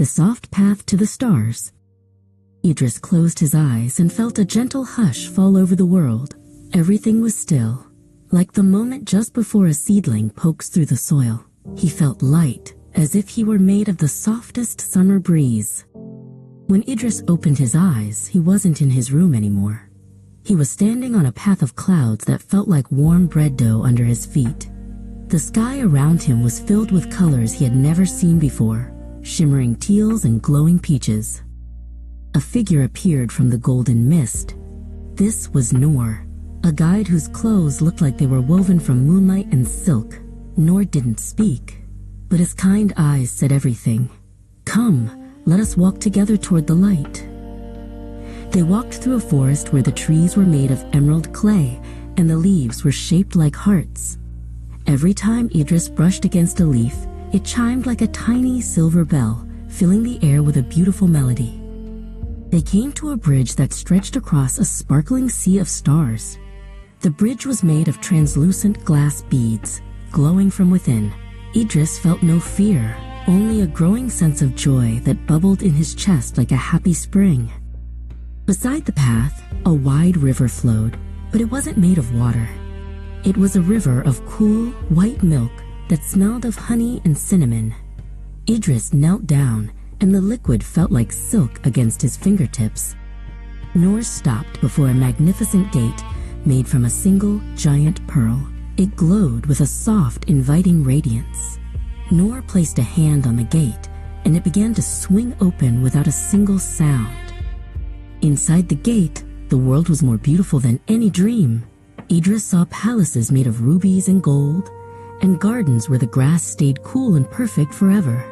the soft path to the stars. Idris closed his eyes and felt a gentle hush fall over the world. Everything was still, like the moment just before a seedling pokes through the soil. He felt light, as if he were made of the softest summer breeze. When Idris opened his eyes, he wasn't in his room anymore. He was standing on a path of clouds that felt like warm bread dough under his feet. The sky around him was filled with colors he had never seen before, shimmering teals and glowing peaches. A figure appeared from the golden mist. This was Noor, a guide whose clothes looked like they were woven from moonlight and silk. Noor didn't speak, but his kind eyes said everything. "Come, let us walk together toward the light." They walked through a forest where the trees were made of emerald clay and the leaves were shaped like hearts. Every time Idris brushed against a leaf, it chimed like a tiny silver bell, filling the air with a beautiful melody. They came to a bridge that stretched across a sparkling sea of stars. The bridge was made of translucent glass beads, glowing from within. Idris felt no fear, only a growing sense of joy that bubbled in his chest like a happy spring. Beside the path, a wide river flowed, but it wasn't made of water. It was a river of cool, white milk that smelled of honey and cinnamon. Idris knelt down, and the liquid felt like silk against his fingertips. Noor stopped before a magnificent gate made from a single giant pearl. It glowed with a soft, inviting radiance. Noor placed a hand on the gate, and it began to swing open without a single sound. Inside the gate, the world was more beautiful than any dream. Idris saw palaces made of rubies and gold, and gardens where the grass stayed cool and perfect forever.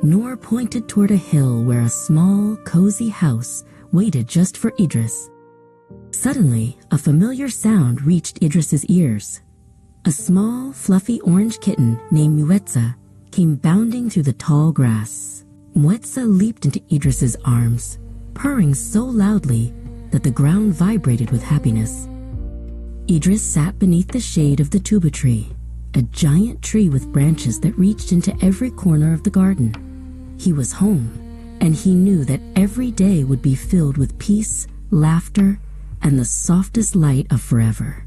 Noor pointed toward a hill where a small, cozy house waited just for Idris. Suddenly, a familiar sound reached Idris's ears. A small, fluffy orange kitten named Muetza came bounding through the tall grass. Muetza leaped into Idris's arms, purring so loudly that the ground vibrated with happiness. Idris sat beneath the shade of the tuba tree, a giant tree with branches that reached into every corner of the garden. He was home, and he knew that every day would be filled with peace, laughter, and the softest light of forever.